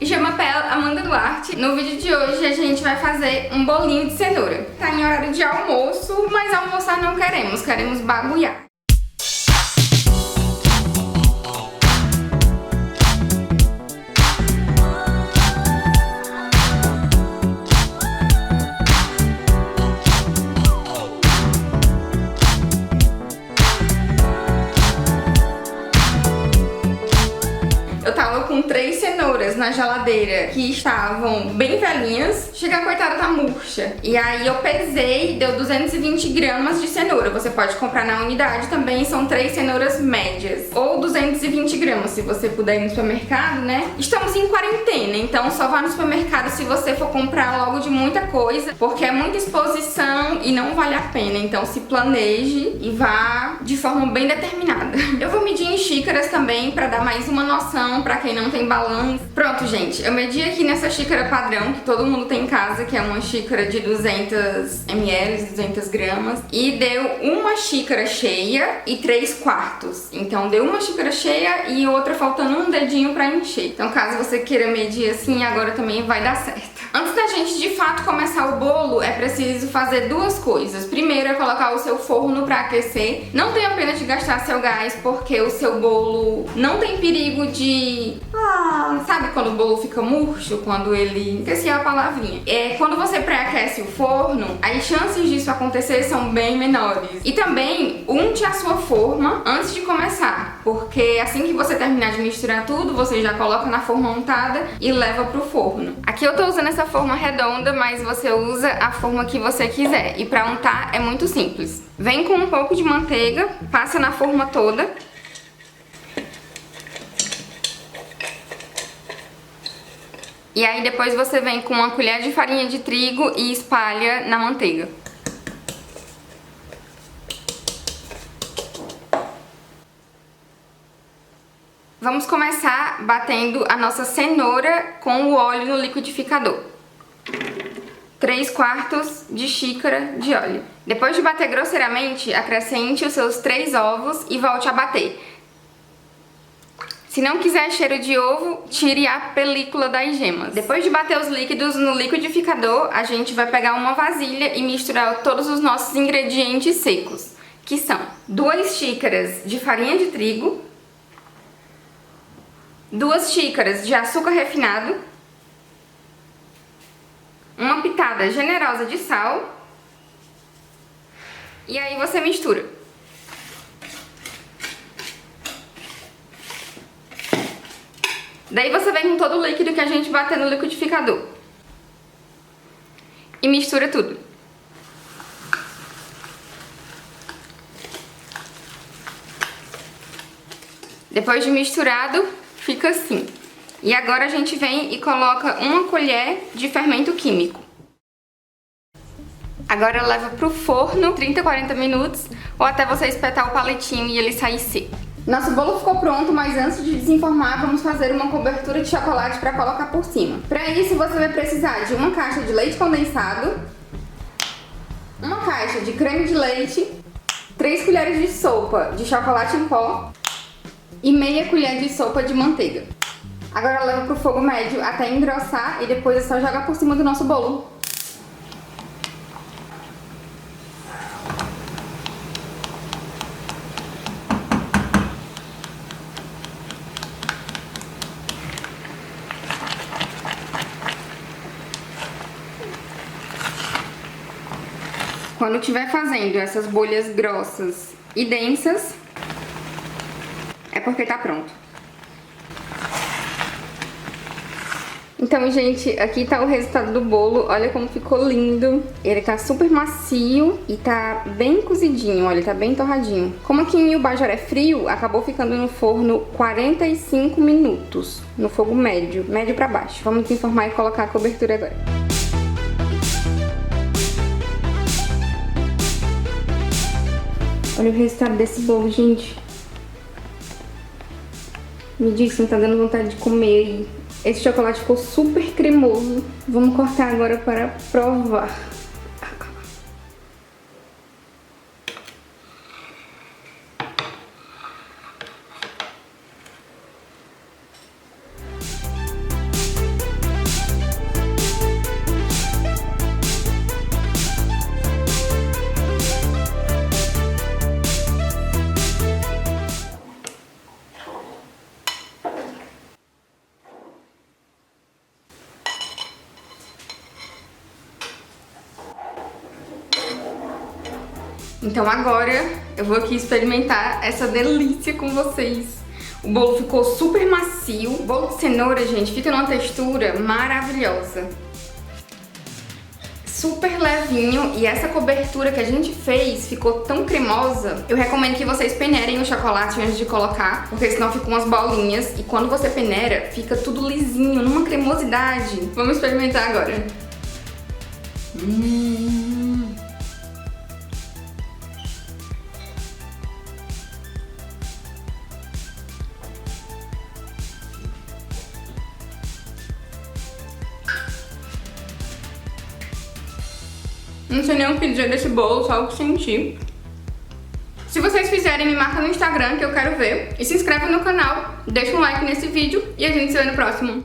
chama Amanda Duarte. No vídeo de hoje a gente vai fazer um bolinho de cenoura. Tá em horário de almoço, mas almoçar não queremos, queremos bagulhar. Eu tava com 3 cenouras na geladeira que estavam bem velhinhas. Chega, a coitada tá murcha. E aí eu pesei, deu 220 gramas de cenoura. Você pode comprar na unidade também, são 3 cenouras médias. Ou 220 gramas, se você puder ir no supermercado, né? Estamos em quarentena, então só vá no supermercado se você for comprar logo de muita coisa, porque é muita exposição e não vale a pena. Então se planeje e vá de forma bem determinada. Eu vou medir em xícaras também, pra dar mais uma noção pra quem não tem balanço. Pronto, gente, eu medi aqui nessa xícara padrão que todo mundo tem em casa, que é uma xícara de 200 ml, 200 gramas, e deu uma xícara cheia e 3/4. Então deu uma xícara cheia e outra faltando um dedinho pra encher. Então caso você queira medir assim, agora também vai dar certo. Antes da gente de fato começar o bolo, é preciso fazer 2 coisas. Primeiro é colocar o seu forno pra aquecer. Não tenha pena de gastar seu gás, porque o seu bolo não tem perigo de... sabe quando o bolo fica murcho? Quando ele... esqueci a palavrinha. Quando você pré-aquece o forno, as chances disso acontecer são bem menores. E também, unte a sua forma antes de começar, porque assim que você terminar de misturar tudo, você já coloca na forma untada e leva pro forno. Aqui eu tô usando essa forma redonda, mas você usa a forma que você quiser. E pra untar é muito simples. Vem com um pouco de manteiga, passa na forma toda. E aí depois você vem com uma colher de farinha de trigo e espalha na manteiga. Vamos começar batendo a nossa cenoura com o óleo no liquidificador. 3/4 de xícara de óleo. Depois de bater grosseiramente, acrescente os seus 3 ovos e volte a bater. Se não quiser cheiro de ovo, tire a película das gemas. Depois de bater os líquidos no liquidificador, a gente vai pegar uma vasilha e misturar todos os nossos ingredientes secos, que são 2 xícaras de farinha de trigo, 2 xícaras de açúcar refinado, uma pitada generosa de sal, e aí você mistura. Daí você vem com todo o líquido que a gente bateu no liquidificador e mistura tudo. Depois de misturado, fica assim. E agora a gente vem e coloca uma colher de fermento químico. Agora leva pro forno 30, 40 minutos ou até você espetar o palitinho e ele sair seco. Nosso bolo ficou pronto, mas antes de desenformar, vamos fazer uma cobertura de chocolate para colocar por cima. Para isso, você vai precisar de uma caixa de leite condensado, uma caixa de creme de leite, 3 colheres de sopa de chocolate em pó e meia colher de sopa de manteiga. Agora leva pro fogo médio até engrossar e depois é só jogar por cima do nosso bolo. Quando estiver fazendo essas bolhas grossas e densas, é porque tá pronto. Então, gente, aqui tá o resultado do bolo. Olha como ficou lindo. Ele tá super macio e tá bem cozidinho, olha, tá bem torradinho. Como aqui em Ubajor é frio, acabou ficando no forno 45 minutos, no fogo médio, médio pra baixo. Vamos desenformar e colocar a cobertura agora. Olha o resultado desse bolo, gente. Me diz se não tá dando vontade de comer aí. Esse chocolate ficou super cremoso. Vamos cortar agora para provar. Então agora eu vou aqui experimentar essa delícia com vocês. O bolo ficou super macio. O bolo de cenoura, gente, fica numa textura maravilhosa. Super levinho, e essa cobertura que a gente fez ficou tão cremosa. Eu recomendo que vocês peneirem o chocolate antes de colocar, porque senão ficam umas bolinhas e quando você peneira, fica tudo lisinho, numa cremosidade. Vamos experimentar agora. Não sei nem o que dizer desse bolo, só o que senti. Se vocês fizerem, me marca no Instagram que eu quero ver. E se inscreve no canal, deixa um like nesse vídeo e a gente se vê no próximo.